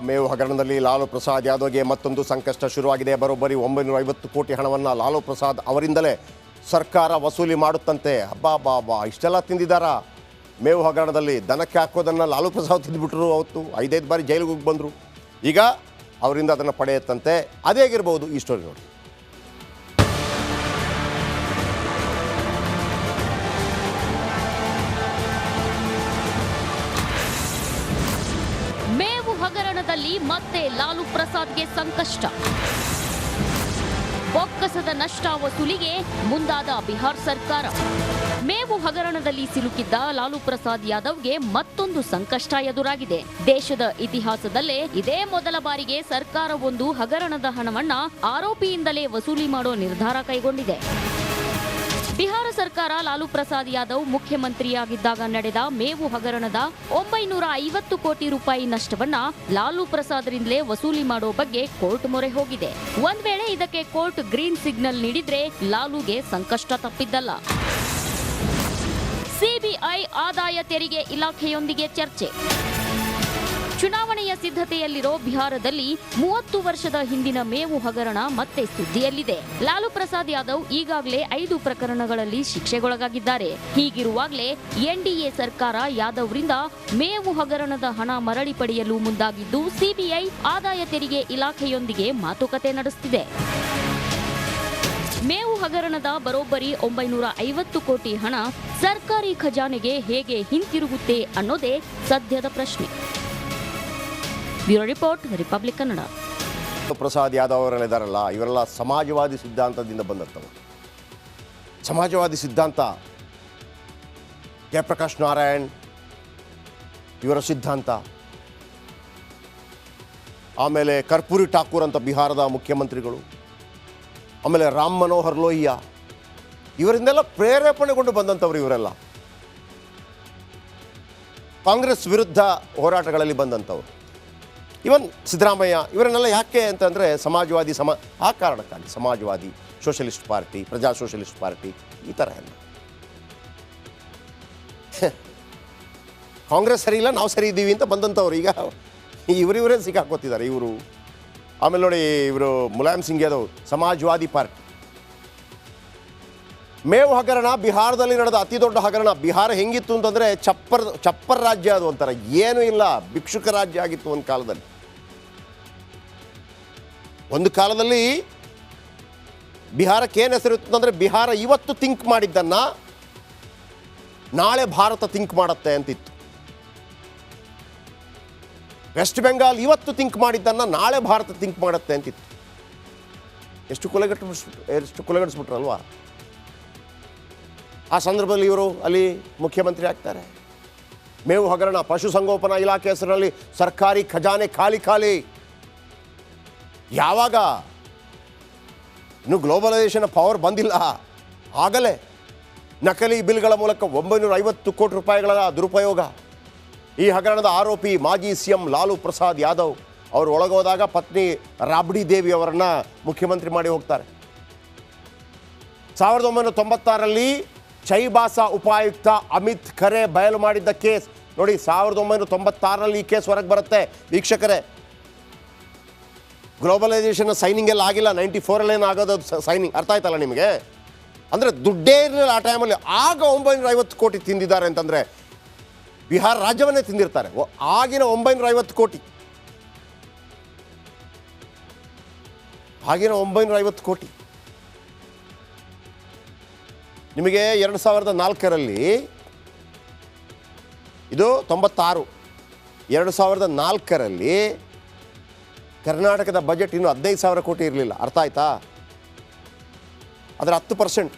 ಮೇವು ಹಗರಣದಲ್ಲಿ ಲಾಲು ಪ್ರಸಾದ್ ಯಾದವ್ಗೆ ಮತ್ತೊಂದು ಸಂಕಷ್ಟ ಶುರುವಾಗಿದೆ. ಬರೋಬ್ಬರಿ 950 ಕೋಟಿ ಹಣವನ್ನು ಲಾಲು ಪ್ರಸಾದ್ ಅವರಿಂದಲೇ ಸರ್ಕಾರ ವಸೂಲಿ ಮಾಡುತ್ತಂತೆ. ಹಬ್ಬಾ ಇಷ್ಟೆಲ್ಲ ತಿಂದಿದ್ದಾರಾ? ಮೇವು ಹಗರಣದಲ್ಲಿ ದನಕ್ಕೆ ಹಾಕೋದನ್ನು ಲಾಲು ಪ್ರಸಾದ್ ತಿಂದುಬಿಟ್ರು. ಅವತ್ತು 5 ಬಾರಿ ಜೈಲಿಗೆ ಹೋಗಿ ಬಂದರು. ಈಗ ಅವರಿಂದ ಅದನ್ನು ಪಡೆಯುತ್ತಂತೆ. ಅದೇ ಆಗಿರ್ಬೋದು ಈ ಸ್ಟೋರಿ ನೋಡಿ. ಮೇವು ಹಗರಣದಲ್ಲಿ ಮತ್ತೆ ಲಾಲು ಪ್ರಸಾದ್ಗೆ ಸಂಕಷ್ಟ. ಬೊಕ್ಕಸದ ನಷ್ಟ ವಸೂಲಿಗೆ ಮುಂದಾದ ಬಿಹಾರ್ ಸರ್ಕಾರ. ಮೇವು ಹಗರಣದಲ್ಲಿ ಸಿಲುಕಿದ್ದ ಲಾಲು ಪ್ರಸಾದ್ ಯಾದವ್ಗೆ ಮತ್ತೊಂದು ಸಂಕಷ್ಟ ಎದುರಾಗಿದೆ. ದೇಶದ ಇತಿಹಾಸದಲ್ಲೇ ಇದೇ ಮೊದಲ ಬಾರಿಗೆ ಸರ್ಕಾರವೊಂದು ಹಗರಣದ ಹಣವನ್ನ ಆರೋಪಿಯಿಂದಲೇ ವಸೂಲಿ ಮಾಡೋ ನಿರ್ಧಾರ ಕೈಗೊಂಡಿದೆ. ಬಿಹಾರ ಸರ್ಕಾರ ಲಾಲು ಪ್ರಸಾದ್ ಯಾದವ್ ಮುಖ್ಯಮಂತ್ರಿಯಾಗಿದ್ದಾಗ ನಡೆದ ಮೇವು ಹಗರಣದ 950 ಕೋಟಿ ರೂಪಾಯಿ ನಷ್ಟವನ್ನ ಲಾಲು ಪ್ರಸಾದ್ರಿಂದಲೇ ವಸೂಲಿ ಮಾಡೋ ಬಗ್ಗೆ ಕೋರ್ಟ್ ಮೊರೆ ಹೋಗಿದೆ. ಒಂದ್ ವೇಳೆ ಇದಕ್ಕೆ ಕೋರ್ಟ್ ಗ್ರೀನ್ ಸಿಗ್ನಲ್ ನೀಡಿದ್ರೆ ಲಾಲುಗೆ ಸಂಕಷ್ಟ ತಪ್ಪಿದ್ದಲ್ಲ. ಸಿಬಿಐ ಆದಾಯ ತೆರಿಗೆ ಇಲಾಖೆಯೊಂದಿಗೆ ಚರ್ಚೆ. ಚುನಾವಣೆಯ ಸಿದ್ಧತೆಯಲ್ಲಿರೋ ಬಿಹಾರದಲ್ಲಿ 30 ವರ್ಷದ ಹಿಂದಿನ ಮೇವು ಹಗರಣ ಮತ್ತೆ ಸುದ್ದಿಯಲ್ಲಿದೆ. ಲಾಲು ಪ್ರಸಾದ್ ಯಾದವ್ ಈಗಾಗಲೇ 5 ಪ್ರಕರಣಗಳಲ್ಲಿ ಶಿಕ್ಷೆಗೊಳಗಾಗಿದ್ದಾರೆ. ಹೀಗಿರುವಾಗಲೇ ಎನ್ಡಿಎ ಸರ್ಕಾರ ಯಾದವ್ರಿಂದ ಮೇವು ಹಗರಣದ ಹಣ ಮರಳಿ ಪಡೆಯಲು ಮುಂದಾಗಿದ್ದು ಸಿಬಿಐ ಆದಾಯ ತೆರಿಗೆ ಇಲಾಖೆಯೊಂದಿಗೆ ಮಾತುಕತೆ ನಡೆಸುತ್ತಿದೆ. ಮೇವು ಹಗರಣದ ಬರೋಬ್ಬರಿ 950 ಕೋಟಿ ಹಣ ಸರ್ಕಾರಿ ಖಜಾನೆಗೆ ಹೇಗೆ ಹಿಂತಿರುಗುತ್ತೆ ಅನ್ನೋದೇ ಸದ್ಯದ ಪ್ರಶ್ನೆ. Bureau report, Republic Kannada. Prasad Yadav ಅವರೆಲ್ಲಿದ್ದಾರಲ್ಲ, ಇವರೆಲ್ಲ ಸಮಾಜವಾದಿ ಸಿದ್ಧಾಂತದಿಂದ ಬಂದಂಥವು. ಸಮಾಜವಾದಿ ಸಿದ್ಧಾಂತ ಜಯಪ್ರಕಾಶ್ ನಾರಾಯಣ್ ಇವರ ಸಿದ್ಧಾಂತ. ಆಮೇಲೆ ಕರ್ಪೂರಿ ಠಾಕೂರ್ ಅಂತ ಬಿಹಾರದ ಮುಖ್ಯಮಂತ್ರಿಗಳು. ಆಮೇಲೆ ರಾಮ್ ಮನೋಹರ್ ಲೋಹಿಯಾ ಇವರಿಂದೆಲ್ಲ ಪ್ರೇರೇಪಣೆಗೊಂಡು ಬಂದಂಥವ್ರು ಇವರೆಲ್ಲ. ಕಾಂಗ್ರೆಸ್ ವಿರುದ್ಧ ಹೋರಾಟಗಳಲ್ಲಿ ಬಂದಂಥವ್ರು. ಇವನ್ ಸಿದ್ದರಾಮಯ್ಯ ಇವರನ್ನೆಲ್ಲ ಯಾಕೆ ಅಂತಂದರೆ ಸಮಾಜವಾದಿ ಆ ಕಾರಣಕ್ಕಾಗಿ ಸಮಾಜವಾದಿ, ಸೋಷಲಿಸ್ಟ್ ಪಾರ್ಟಿ, ಪ್ರಜಾ ಸೋಷಲಿಸ್ಟ್ ಪಾರ್ಟಿ ಈ ಥರ ಎಲ್ಲ. ಕಾಂಗ್ರೆಸ್ ಸರಿ ಇಲ್ಲ, ನಾವು ಸರಿ ಇದ್ದೀವಿ ಅಂತ ಬಂದಂಥವ್ರು ಈಗ ಇವರೇ ಸಿಕ್ಕಾಕೋತಿದ್ದಾರೆ ಇವರು. ಆಮೇಲೆ ನೋಡಿ, ಇವರು ಮುಲಾಯಂ ಸಿಂಗ್ ಯಾದವ್ ಸಮಾಜವಾದಿ ಪಾರ್ಟಿ. ಮೇವು ಹಗರಣ ಬಿಹಾರದಲ್ಲಿ ನಡೆದ ಅತಿ ದೊಡ್ಡ ಹಗರಣ. ಬಿಹಾರ ಹೆಂಗಿತ್ತು ಅಂತಂದರೆ ಚಪ್ಪರ್ ರಾಜ್ಯ. ಅದು ಒಂಥರ ಏನೂ ಇಲ್ಲ, ಭಿಕ್ಷುಕ ರಾಜ್ಯ ಆಗಿತ್ತು ಒಂದು ಕಾಲದಲ್ಲಿ. ಒಂದು ಕಾಲದಲ್ಲಿ ಬಿಹಾರಕ್ಕೆ ಏನು ಹೆಸರಿತ್ತು ಅಂತಂದರೆ, ಬಿಹಾರ ಇವತ್ತು ಥಿಂಕ್ ಮಾಡಿದ್ದನ್ನು ನಾಳೆ ಭಾರತ ಥಿಂಕ್ ಮಾಡುತ್ತೆ ಅಂತಿತ್ತು. ವೆಸ್ಟ್ ಬೆಂಗಾಲ್ ಇವತ್ತು ಥಿಂಕ್ ಮಾಡಿದ್ದನ್ನು ನಾಳೆ ಭಾರತ ಥಿಂಕ್ ಮಾಡುತ್ತೆ ಅಂತಿತ್ತು. ಎಷ್ಟು ಕೊಲೆಗಟ್ಟಿಸ್ಬಿಟ್ರಲ್ವಾ. ಆ ಸಂದರ್ಭದಲ್ಲಿ ಇವರು ಅಲ್ಲಿ ಮುಖ್ಯಮಂತ್ರಿ ಆಗ್ತಾರೆ. ಮೇವು ಹಗರಣ, ಪಶುಸಂಗೋಪನಾ ಇಲಾಖೆ ಹೆಸರಿನಲ್ಲಿ ಸರ್ಕಾರಿ ಖಜಾನೆ ಖಾಲಿ. ಯಾವಾಗ ಇನ್ನು ಗ್ಲೋಬಲೈಸೇಷನ್ ಪವರ್ ಬಂದಿಲ್ಲ ಆಗಲೇ ನಕಲಿ ಬಿಲ್ಗಳ ಮೂಲಕ 950 ಕೋಟಿ ರೂಪಾಯಿಗಳ ದುರುಪಯೋಗ. ಈ ಹಗರಣದ ಆರೋಪಿ ಮಾಜಿ ಸಿಎಂ ಲಾಲು ಪ್ರಸಾದ್ ಯಾದವ್ ಅವರು ಒಳಗೋದಾಗ ಪತ್ನಿ ರಾಬ್ಡಿ ದೇವಿ ಅವರನ್ನು ಮುಖ್ಯಮಂತ್ರಿ ಮಾಡಿ ಹೋಗ್ತಾರೆ. 1996ರಲ್ಲಿ ಚೈಬಾಸಾ ಉಪಾಯುಕ್ತ ಅಮಿತ್ ಖರೆ ಬಯಲು ಮಾಡಿದ್ದ ಕೇಸ್ ನೋಡಿ. 1996ರಲ್ಲಿ ಈ ಕೇಸ್ ಹೊರಗೆ ಬರುತ್ತೆ ವೀಕ್ಷಕರೇ. ಗ್ಲೋಬಲೈಸೇಷನ್ ಸೈನಿಂಗ್ ಎಲ್ಲ ಆಗಿಲ್ಲ, 94ರಲ್ಲೇನು ಆಗೋದು ಸೈನಿಂಗ್. ಅರ್ಥ ಆಯ್ತಲ್ಲ ನಿಮಗೆ? ಅಂದರೆ ದುಡ್ಡೇ ಇರಲಿಲ್ಲ ಆ ಟೈಮಲ್ಲಿ. ಆಗ 950 ಕೋಟಿ ತಿಂದಿದ್ದಾರೆ ಅಂತಂದರೆ ಬಿಹಾರ ರಾಜ್ಯವನ್ನೇ ತಿಂದಿರ್ತಾರೆ. ಆಗಿನ 950 ಕೋಟಿ, ಆಗಿನ 950 ಕೋಟಿ ನಿಮಗೆ 2004ರಲ್ಲಿ, ಇದು 96, 2004ರಲ್ಲಿ ಕರ್ನಾಟಕದ ಬಜೆಟ್ ಇನ್ನೂ 15,000 ಕೋಟಿ ಇರಲಿಲ್ಲ. ಅರ್ಥ ಆಯ್ತಾ? ಅದರ 10%.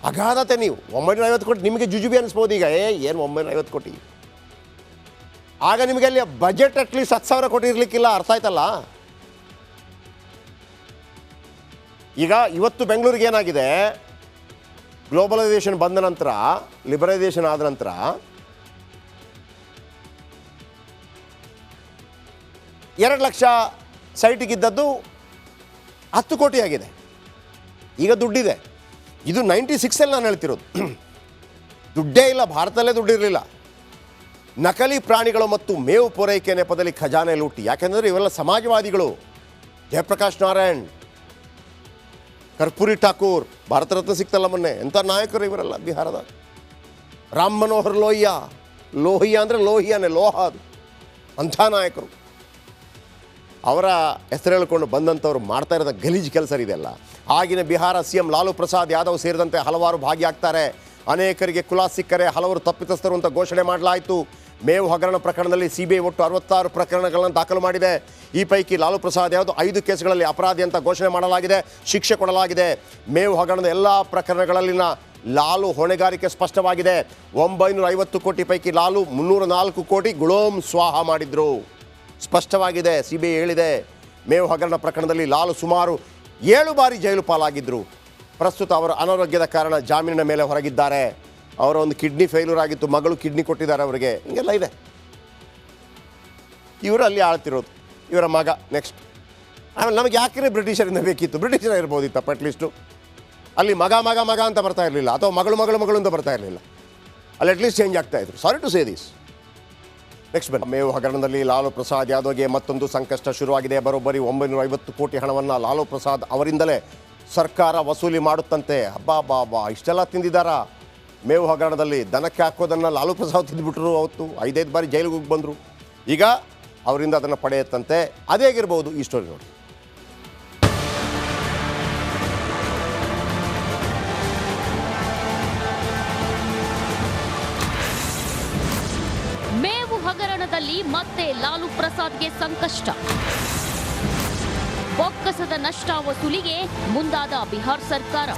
ಅಗಾಧತೆ. ನೀವು 950 ಕೋಟಿ ನಿಮಗೆ ಜುಜುಬಿ ಅನಿಸ್ಬೋದು ಈಗ. ಏನು 950 ಕೋಟಿ? ಆಗ ನಿಮಗೆ ಅಲ್ಲಿ ಬಜೆಟ್ ಅಟ್ಲೀಸ್ಟ್ 10,000 ಕೋಟಿ ಇರಲಿಕ್ಕಿಲ್ಲ. ಅರ್ಥ ಆಯ್ತಲ್ಲ? ಈಗ ಇವತ್ತು ಬೆಂಗಳೂರಿಗೆ ಏನಾಗಿದೆ, ಗ್ಲೋಬಲೈಸೇಷನ್ ಬಂದ ನಂತರ, ಲಿಬರೈಸೇಷನ್ ಆದ ನಂತರ ಎರಡು ಲಕ್ಷ ಸೈಟಿಗಿದ್ದದ್ದು 10 ಕೋಟಿ ಆಗಿದೆ. ಈಗ ದುಡ್ಡಿದೆ. ಇದು 96ಲ್ಲಿ ನಾನು ಹೇಳ್ತಿರೋದು. ದುಡ್ಡೇ ಇಲ್ಲ, ಭಾರತದಲ್ಲೇ ದುಡ್ಡಿರಲಿಲ್ಲ. ನಕಲಿ ಪ್ರಾಣಿಗಳು ಮತ್ತು ಮೇವು ಪೂರೈಕೆ ನೆಪದಲ್ಲಿ ಖಜಾನೆ ಲೂಟಿ. ಯಾಕೆಂದರೆ ಇವೆಲ್ಲ ಸಮಾಜವಾದಿಗಳು. ಜಯಪ್ರಕಾಶ್ ನಾರಾಯಣ್, ಕರ್ಪೂರಿ ಠಾಕೂರ್, ಭಾರತ ರತ್ನ ಸಿಕ್ತಲ್ಲ ಮೊನ್ನೆ, ಎಂಥ ನಾಯಕರು ಇವರೆಲ್ಲ ಬಿಹಾರದ. ರಾಮ್ ಮನೋಹರ್ ಲೋಹಿಯಾ, ಲೋಹಿಯಾ ಅಂದರೆ ಲೋಹಿಯಾನೇ, ಲೋಹ ಅದು, ಅಂಥ ನಾಯಕರು. ಅವರ ಹೆಸರು ಹೇಳ್ಕೊಂಡು ಬಂದಂಥವ್ರು ಮಾಡ್ತಾ ಇರೋದ ಗಲೀಜು ಕೆಲಸ ಇದೆಲ್ಲ. ಆಗಿನ ಬಿಹಾರ CM ಲಾಲು ಪ್ರಸಾದ್ ಯಾದವ್ ಸೇರಿದಂತೆ ಹಲವಾರು ಭಾಗಿಯಾಗ್ತಾರೆ. ಅನೇಕರಿಗೆ ಖುಲಾಸೆ ಸಿಕ್ಕರೆ ಹಲವರು ತಪ್ಪಿತಸ್ಥರು ಅಂತ ಘೋಷಣೆ ಮಾಡಲಾಯಿತು. ಮೇವು ಹಗರಣ ಪ್ರಕರಣದಲ್ಲಿ CBI ಒಟ್ಟು 66 ಪ್ರಕರಣಗಳನ್ನು ದಾಖಲು ಮಾಡಿದೆ. ಈ ಪೈಕಿ ಲಾಲು ಪ್ರಸಾದ್ ಯಾದವ್ 5 ಕೇಸ್ಗಳಲ್ಲಿ ಅಪರಾಧಿ ಅಂತ ಘೋಷಣೆ ಮಾಡಲಾಗಿದೆ, ಶಿಕ್ಷೆ ಕೊಡಲಾಗಿದೆ. ಮೇವು ಹಗರಣದ ಎಲ್ಲ ಪ್ರಕರಣಗಳಲ್ಲಿನ ಲಾಲು ಹೊಣೆಗಾರಿಕೆ ಸ್ಪಷ್ಟವಾಗಿದೆ. 950 ಕೋಟಿ ಪೈಕಿ ಲಾಲು 304 ಕೋಟಿ ಗುಳೋಮ್ ಸ್ವಾಹ ಮಾಡಿದ್ರು, ಸ್ಪಷ್ಟವಾಗಿದೆ. CBI ಹೇಳಿದೆ. ಮೇವು ಹಗರಣ ಪ್ರಕರಣದಲ್ಲಿ ಲಾಲು ಸುಮಾರು 7 ಬಾರಿ ಜೈಲು ಪಾಲಾಗಿದ್ದರು. ಪ್ರಸ್ತುತ ಅವರ ಅನಾರೋಗ್ಯದ ಕಾರಣ ಜಾಮೀನಿನ ಮೇಲೆ ಹೊರಗಿದ್ದಾರೆ. ಅವರ ಒಂದು ಕಿಡ್ನಿ ಫೇಲ್ಯೂರ್ ಆಗಿತ್ತು, ಮಗಳು ಕಿಡ್ನಿ ಕೊಟ್ಟಿದ್ದಾರೆ ಅವರಿಗೆ, ಹಿಂಗೆಲ್ಲ ಇದೆ. ಇವರು ಅಲ್ಲಿ ಆಳ್ತಿರೋದು, ಇವರ ಮಗ ನೆಕ್ಸ್ಟ್. ಆಮೇಲೆ ನಮಗೆ ಯಾಕೆ ಬ್ರಿಟಿಷರಿಂದ ಬೇಕಿತ್ತು? ಬ್ರಿಟಿಷರ ಇರ್ಬೋದಿತ್ತಪ್ಪ ಅಟ್ಲೀಸ್ಟು. ಅಲ್ಲಿ ಮಗ ಮಗ ಮಗ ಅಂತ ಬರ್ತಾ ಇರಲಿಲ್ಲ, ಅಥವಾ ಮಗಳು ಮಗಳು ಮಗಳು ಅಂತ ಬರ್ತಾ ಇರಲಿಲ್ಲ. ಅಲ್ಲಿ ಅಟ್ಲೀಸ್ಟ್ ಚೇಂಜ್ ಆಗ್ತಾ ಇದ್ರು. Sorry to say this. Next ಬನ್ನಿ. ಮೇವು ಹಗರಣದಲ್ಲಿ ಲಾಲು ಪ್ರಸಾದ್ ಯಾದವ್ಗೆ ಮತ್ತೊಂದು ಸಂಕಷ್ಟ ಶುರುವಾಗಿದೆ. ಬರೋಬ್ಬರಿ 950 ಕೋಟಿ ಹಣವನ್ನು ಲಾಲು ಪ್ರಸಾದ್ ಅವರಿಂದಲೇ ಸರ್ಕಾರ ವಸೂಲಿ ಮಾಡುತ್ತಂತೆ. ಹಬ್ಬ ಇಷ್ಟೆಲ್ಲ ತಿಂದಿದ್ದಾರಾ? ಮೇವು ಹಗರಣದಲ್ಲಿ ದನಕ್ಕೆ ಹಾಕೋದನ್ನು ಲಾಲು ಪ್ರಸಾದ್ ತಿಂದುಬಿಟ್ರು. ಅವತ್ತು 5 ಬಾರಿ ಜೈಲಿಗೆ ಹೋಗಿ ಬಂದರು. ಈಗ ಅವರಿಂದ ಅದನ್ನು ಪಡೆಯುತ್ತಂತೆ. ಅದೇ ಆಗಿರ್ಬೋದು ಈ ಸ್ಟೋರಿ ನೋಡಿ. ಮೇವು ಹಗರಣದಲ್ಲಿ ಮತ್ತೆ ಲಾಲು ಪ್ರಸಾದ್ಗೆ ಸಂಕಷ್ಟ. ಬೊಕ್ಕಸದ ನಷ್ಟ ವಸೂಲಿಗೆ ಮುಂದಾದ ಬಿಹಾರ ಸರ್ಕಾರ.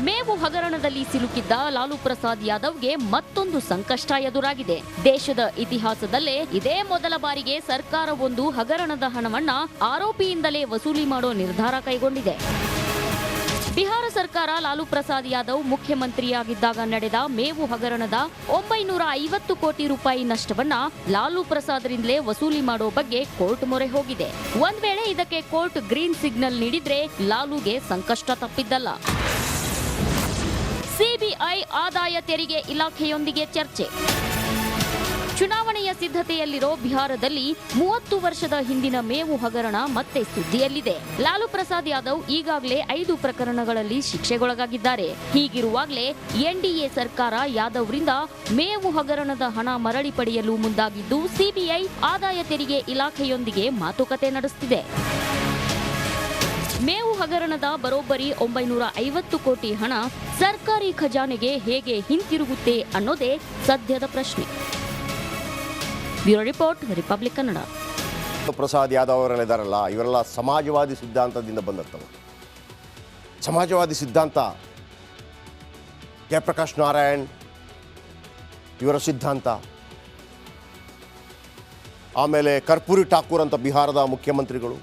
ಮೇವು ಹಗರಣದಲ್ಲಿ ಸಿಲುಕಿದ್ದ ಲಾಲು ಪ್ರಸಾದ್ ಯಾದವ್ಗೆ ಮತ್ತೊಂದು ಸಂಕಷ್ಟ ಎದುರಾಗಿದೆ. ದೇಶದ ಇತಿಹಾಸದಲ್ಲೇ ಇದೇ ಮೊದಲ ಬಾರಿಗೆ ಸರ್ಕಾರವೊಂದು ಹಗರಣದ ಹಣವನ್ನ ಆರೋಪಿಯಿಂದಲೇ ವಸೂಲಿ ಮಾಡೋ ನಿರ್ಧಾರ ಕೈಗೊಂಡಿದೆ. ಬಿಹಾರ ಸರ್ಕಾರ ಲಾಲು ಪ್ರಸಾದ್ ಯಾದವ್ ಮುಖ್ಯಮಂತ್ರಿಯಾಗಿದ್ದಾಗ ನಡೆದ ಮೇವು ಹಗರಣದ 950 ಕೋಟಿ ರೂಪಾಯಿ ನಷ್ಟವನ್ನ ಲಾಲು ಪ್ರಸಾದ್ರಿಂದಲೇ ವಸೂಲಿ ಮಾಡೋ ಬಗ್ಗೆ ಕೋರ್ಟ್ ಮೊರೆ ಹೋಗಿದೆ. ಒಂದ್ ವೇಳೆ ಇದಕ್ಕೆ ಕೋರ್ಟ್ ಗ್ರೀನ್ ಸಿಗ್ನಲ್ ನೀಡಿದ್ರೆ ಲಾಲುಗೆ ಸಂಕಷ್ಟ ತಪ್ಪಿದ್ದಲ್ಲ. ಸಿಬಿಐ ಆದಾಯ ತೆರಿಗೆ ಇಲಾಖೆಯೊಂದಿಗೆ ಚರ್ಚೆ. ಚುನಾವಣೆಯ ಸಿದ್ಧತೆಯಲ್ಲಿರೋ ಬಿಹಾರದಲ್ಲಿ 30 ವರ್ಷದ ಹಿಂದಿನ ಮೇವು ಹಗರಣ ಮತ್ತೆ ಸುದ್ದಿಯಲ್ಲಿದೆ. ಲಾಲು ಪ್ರಸಾದ್ ಯಾದವ್ ಈಗಾಗಲೇ 5 ಪ್ರಕರಣಗಳಲ್ಲಿ ಶಿಕ್ಷೆಗೊಳಗಾಗಿದ್ದಾರೆ. ಹೀಗಿರುವಾಗಲೇ NDA ಸರ್ಕಾರ ಯಾದವ್ರಿಂದ ಮೇವು ಹಗರಣದ ಹಣ ಮರಳಿ ಪಡೆಯಲು ಮುಂದಾಗಿದ್ದು, ಸಿಬಿಐ ಆದಾಯ ತೆರಿಗೆ ಇಲಾಖೆಯೊಂದಿಗೆ ಮಾತುಕತೆ ನಡೆಸುತ್ತಿದೆ. ಮೇವು ಹಗರಣದ ಬರೋಬ್ಬರಿ 950 ಕೋಟಿ ಹಣ ಸರ್ಕಾರಿ ಖಜಾನೆಗೆ ಹೇಗೆ ಹಿಂತಿರುಗುತ್ತೆ ಅನ್ನೋದೇ ಸದ್ಯದ ಪ್ರಶ್ನೆ. Bureau report, Republic Kannada. Prasad Yadav ಅವರೆಲ್ಲಿದ್ದಾರಲ್ಲ, ಇವರೆಲ್ಲ ಸಮಾಜವಾದಿ ಸಿದ್ಧಾಂತದಿಂದ ಬಂದಂಥವು. ಸಮಾಜವಾದಿ ಸಿದ್ಧಾಂತ ಜಯಪ್ರಕಾಶ್ ನಾರಾಯಣ್ ಇವರ ಸಿದ್ಧಾಂತ. ಆಮೇಲೆ ಕರ್ಪೂರಿ ಠಾಕೂರ್ ಅಂತ ಬಿಹಾರದ ಮುಖ್ಯಮಂತ್ರಿಗಳು.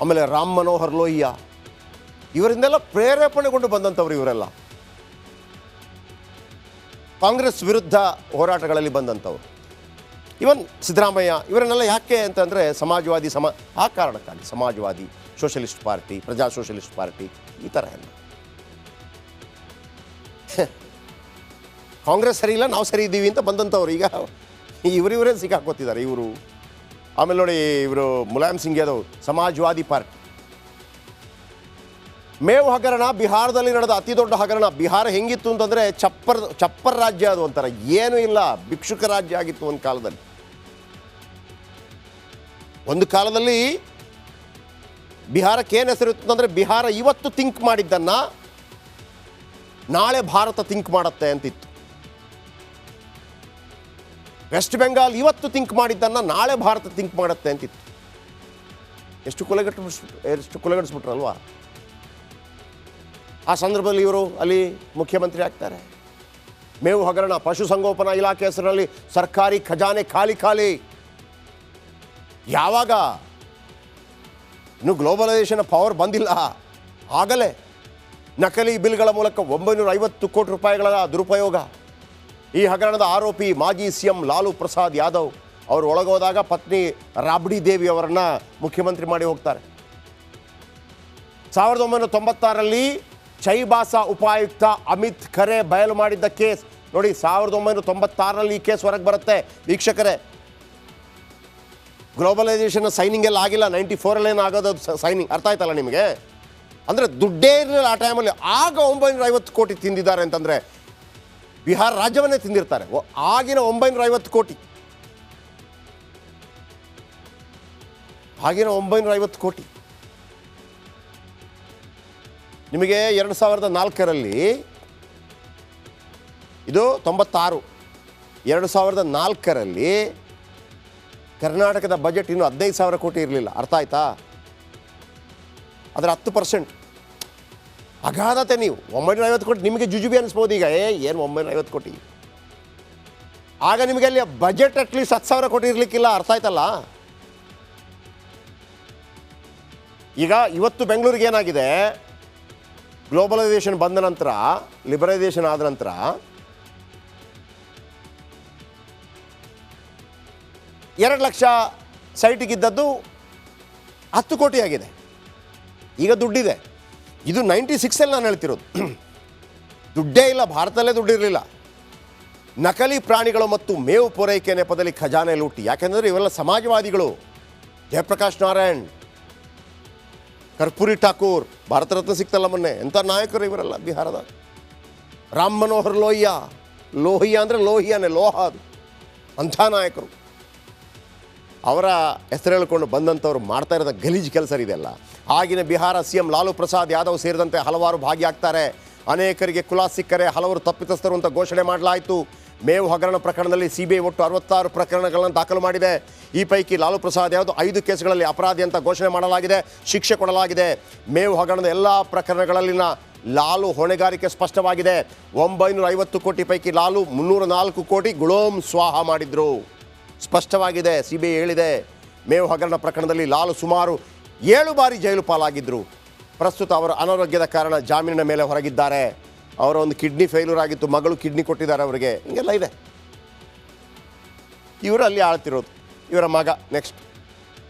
ಆಮೇಲೆ ರಾಮ್ ಮನೋಹರ್ ಲೋಹಿಯಾ, ಇವರಿಂದೆಲ್ಲ ಪ್ರೇರೇಪಣೆಗೊಂಡು ಬಂದಂಥವ್ರು ಇವರೆಲ್ಲ. ಕಾಂಗ್ರೆಸ್ ವಿರುದ್ಧ ಹೋರಾಟಗಳಲ್ಲಿ ಬಂದಂಥವ್ರು. ಇವನ್ ಸಿದ್ದರಾಮಯ್ಯ ಇವರನ್ನೆಲ್ಲ ಯಾಕೆ ಅಂತಂದರೆ ಸಮಾಜವಾದಿ ಆ ಕಾರಣಕ್ಕಾಗಿ ಸಮಾಜವಾದಿ, ಸೋಷಲಿಸ್ಟ್ ಪಾರ್ಟಿ, ಪ್ರಜಾ ಸೋಷಲಿಸ್ಟ್ ಪಾರ್ಟಿ, ಈ ಥರ ಎಲ್ಲ. ಕಾಂಗ್ರೆಸ್ ಸರಿ ಇಲ್ಲ, ನಾವು ಸರಿ ಇದ್ದೀವಿ ಅಂತ ಬಂದಂಥವ್ರು ಈಗ ಇವರೇ ಸಿಕ್ಕಾಕೋತಿದ್ದಾರೆ ಇವರು. ಆಮೇಲೆ ನೋಡಿ, ಇವರು ಮುಲಾಯಂ ಸಿಂಗ್ ಯಾದವ್ ಸಮಾಜವಾದಿ ಪಾರ್ಟಿ. ಮೇವು ಹಗರಣ ಬಿಹಾರದಲ್ಲಿ ನಡೆದ ಅತಿ ದೊಡ್ಡ ಹಗರಣ. ಬಿಹಾರ ಹೆಂಗಿತ್ತು ಅಂತಂದರೆ ಚಪ್ಪರ್ ರಾಜ್ಯ, ಅದು ಒಂಥರ ಏನೂ ಇಲ್ಲ, ಭಿಕ್ಷುಕ ರಾಜ್ಯ ಆಗಿತ್ತು ಒಂದು ಕಾಲದಲ್ಲಿ. ಒಂದು ಕಾಲದಲ್ಲಿ ಬಿಹಾರಕ್ಕೆ ಏನು ಹೆಸರಿತ್ತು ಅಂದರೆ, ಬಿಹಾರ ಇವತ್ತು ಥಿಂಕ್ ಮಾಡಿದ್ದನ್ನು ನಾಳೆ ಭಾರತ ಥಿಂಕ್ ಮಾಡುತ್ತೆ ಅಂತಿತ್ತು. ವೆಸ್ಟ್ ಬೆಂಗಾಲ್ ಇವತ್ತು ಥಿಂಕ್ ಮಾಡಿದ್ದನ್ನು ನಾಳೆ ಭಾರತ ಥಿಂಕ್ ಮಾಡುತ್ತೆ ಅಂತಿತ್ತು. ಎಷ್ಟು ಕೊಲೆಗಟ್ಟಿಸ್ಬಿಟ್ರಲ್ವಾ. ಆ ಸಂದರ್ಭದಲ್ಲಿ ಇವರು ಅಲ್ಲಿ ಮುಖ್ಯಮಂತ್ರಿ ಆಗ್ತಾರೆ. ಮೇವು ಹಗರಣ, ಪಶುಸಂಗೋಪನಾ ಇಲಾಖೆ ಹೆಸರಿನಲ್ಲಿ ಸರ್ಕಾರಿ ಖಜಾನೆ ಖಾಲಿ. ಯಾವಾಗ ಇನ್ನು ಗ್ಲೋಬಲೈಸೇಷನ್ ಪವರ್ ಬಂದಿಲ್ಲ ಆಗಲೇ ನಕಲಿ ಬಿಲ್ಗಳ ಮೂಲಕ 950 ಕೋಟಿ ರೂಪಾಯಿಗಳ ದುರುಪಯೋಗ. ಈ ಹಗರಣದ ಆರೋಪಿ ಮಾಜಿ CM ಲಾಲು ಪ್ರಸಾದ್ ಯಾದವ್. ಅವರು ಒಳಗೋದಾಗ ಪತ್ನಿ ರಾಬ್ಡಿ ದೇವಿ ಅವರನ್ನು ಮುಖ್ಯಮಂತ್ರಿ ಮಾಡಿ ಹೋಗ್ತಾರೆ. 1996ರಲ್ಲಿ ಚೈಬಾಸಾ ಉಪಾಯುಕ್ತ ಅಮಿತ್ ಖರೆ ಬಯಲು ಮಾಡಿದ್ದ ಕೇಸ್ ನೋಡಿ 1996ರಲ್ಲಿ ಈ ಕೇಸ್ ಹೊರಗೆ ಬರುತ್ತೆ ವೀಕ್ಷಕರೇ. ಗ್ಲೋಬಲೈಸೇಷನ್ ಸೈನಿಂಗ್ ಎಲ್ಲ ಆಗಿಲ್ಲ, 94ಅಲ್ಲೇನು ಆಗೋದು ಸೈನಿಂಗ್, ಅರ್ಥ ಆಯ್ತಲ್ಲ ನಿಮಗೆ? ಅಂದರೆ ದುಡ್ಡೇ ಇರಲಿಲ್ಲ ಆ ಟೈಮಲ್ಲಿ. ಆಗ 950 ಕೋಟಿ ತಿಂದಿದ್ದಾರೆ ಅಂತಂದರೆ ಬಿಹಾರ ರಾಜ್ಯವನ್ನೇ ತಿಂದಿರ್ತಾರೆ. ಆಗಿನ 950 ಕೋಟಿ, ಆಗಿನ 950 ಕೋಟಿ. ನಿಮಗೆ 2004ರಲ್ಲಿ, ಇದು 96, 2004ರಲ್ಲಿ ಕರ್ನಾಟಕದ ಬಜೆಟ್ ಇನ್ನೂ 15,000 ಕೋಟಿ ಇರಲಿಲ್ಲ, ಅರ್ಥ ಆಯ್ತಾ? ಅದರ 10%. ಅಗಾಧತೆ. ನೀವು 950 ಕೋಟಿ ನಿಮಗೆ ಜುಜುಬಿ ಅನಿಸ್ಬೋದು ಈಗ, ಏನು 950 ಕೋಟಿ. ಆಗ ನಿಮಗೆ ಅಲ್ಲಿ ಬಜೆಟ್ ಅಟ್ಲೀಸ್ಟ್ 10,000 ಕೋಟಿ ಇರಲಿಕ್ಕಿಲ್ಲ, ಅರ್ಥ ಆಯ್ತಲ್ಲ? ಈಗ ಇವತ್ತು ಬೆಂಗಳೂರಿಗೆ ಏನಾಗಿದೆ, ಗ್ಲೋಬಲೈಸೇಷನ್ ಬಂದ ನಂತರ, ಲಿಬರೈಸೇಷನ್ ಆದ ನಂತರ ಎರಡು ಲಕ್ಷ ಸೈಟಿಗಿದ್ದದ್ದು 10 ಕೋಟಿ ಆಗಿದೆ. ಈಗ ದುಡ್ಡಿದೆ. ಇದು 96ಅಲ್ಲಿ ನಾನು ಹೇಳ್ತಿರೋದು. ದುಡ್ಡೇ ಇಲ್ಲ, ಭಾರತದಲ್ಲೇ ದುಡ್ಡಿರಲಿಲ್ಲ. ನಕಲಿ ಪ್ರಾಣಿಗಳು ಮತ್ತು ಮೇವು ಪೂರೈಕೆ ನೆಪದಲ್ಲಿ ಖಜಾನೆ ಲೂಟಿ. ಯಾಕೆಂದರೆ ಇವೆಲ್ಲ ಸಮಾಜವಾದಿಗಳು. ಜಯಪ್ರಕಾಶ್ ನಾರಾಯಣ್, ಕರ್ಪೂರಿ ಠಾಕೂರ್, ಭಾರತ ರತ್ನ ಸಿಕ್ತಲ್ಲ ಮೊನ್ನೆ, ಎಂಥ ನಾಯಕರು ಇವರೆಲ್ಲ ಬಿಹಾರದ. ರಾಮ್ ಮನೋಹರ್ ಲೋಹಿಯಾ, ಲೋಹಿಯಾ ಅಂದರೆ ಲೋಹಿಯಾನೇ, ಲೋಹ ಅದು, ಅಂಥ ನಾಯಕರು. ಅವರ ಹೆಸರು ಹೇಳ್ಕೊಂಡು ಬಂದಂಥವ್ರು ಮಾಡ್ತಾ ಇರೋದ ಗಲೀಜು ಕೆಲಸ ಇದೆಯಲ್ಲ. ಆಗಿನ ಬಿಹಾರ CM ಲಾಲು ಪ್ರಸಾದ್ ಯಾದವ್ ಸೇರಿದಂತೆ ಹಲವಾರು ಭಾಗಿಯಾಗ್ತಾರೆ. ಅನೇಕರಿಗೆ ಖುಲಾಸ್ ಸಿಕ್ಕರೆ ಹಲವರು ತಪ್ಪಿತಸ್ಥರು ಅಂತ ಘೋಷಣೆ ಮಾಡಲಾಯಿತು. ಮೇವು ಹಗರಣ ಪ್ರಕರಣದಲ್ಲಿ CBI ಒಟ್ಟು 66 ಪ್ರಕರಣಗಳನ್ನು ದಾಖಲು ಮಾಡಿದೆ. ಈ ಪೈಕಿ ಲಾಲು ಪ್ರಸಾದ್ ಯಾದವ್ 5 ಕೇಸ್ಗಳಲ್ಲಿ ಅಪರಾಧಿ ಅಂತ ಘೋಷಣೆ ಮಾಡಲಾಗಿದೆ, ಶಿಕ್ಷೆ ಕೊಡಲಾಗಿದೆ. ಮೇವು ಹಗರಣದ ಎಲ್ಲ ಪ್ರಕರಣಗಳಲ್ಲಿನ ಲಾಲು ಹೊಣೆಗಾರಿಕೆ ಸ್ಪಷ್ಟವಾಗಿದೆ. 950 ಕೋಟಿ ಪೈಕಿ ಲಾಲು 304 ಕೋಟಿ ಗುಳೋಮ್ ಸ್ವಾಹ ಮಾಡಿದ್ರು, ಸ್ಪಷ್ಟವಾಗಿದೆ. CBI ಹೇಳಿದೆ. ಮೇವು ಹಗರಣ ಪ್ರಕರಣದಲ್ಲಿ ಲಾಲು ಸುಮಾರು 7 ಬಾರಿ ಜೈಲು ಪಾಲಾಗಿದ್ದರು. ಪ್ರಸ್ತುತ ಅವರ ಅನಾರೋಗ್ಯದ ಕಾರಣ ಜಾಮೀನಿನ ಮೇಲೆ ಹೊರಗಿದ್ದಾರೆ. ಅವರ ಒಂದು ಕಿಡ್ನಿ ಫೇಲ್ಯೂರ್ ಆಗಿತ್ತು, ಮಗಳು ಕಿಡ್ನಿ ಕೊಟ್ಟಿದ್ದಾರೆ ಅವರಿಗೆ, ಹಿಂಗೆಲ್ಲ ಇದೆ. ಇವರು ಅಲ್ಲಿ ಆಳ್ತಿರೋದು, ಇವರ ಮಗ ನೆಕ್ಸ್ಟ್.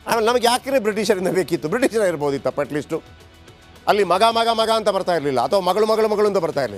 ಆಮೇಲೆ ನಮಗೆ ಯಾಕೆ ಬ್ರಿಟಿಷರಿಂದ ಬೇಕಿತ್ತು? ಬ್ರಿಟಿಷರ ಇರ್ಬೋದಿತ್ತಪ್ಪ ಅಟ್ಲೀಸ್ಟು. ಅಲ್ಲಿ ಮಗ ಮಗ ಮಗ ಅಂತ ಬರ್ತಾ ಇರಲಿಲ್ಲ, ಅಥವಾ ಮಗಳು ಮಗಳು ಮಗಳು ಅಂತ ಬರ್ತಾ ಇರಲಿಲ್ಲ.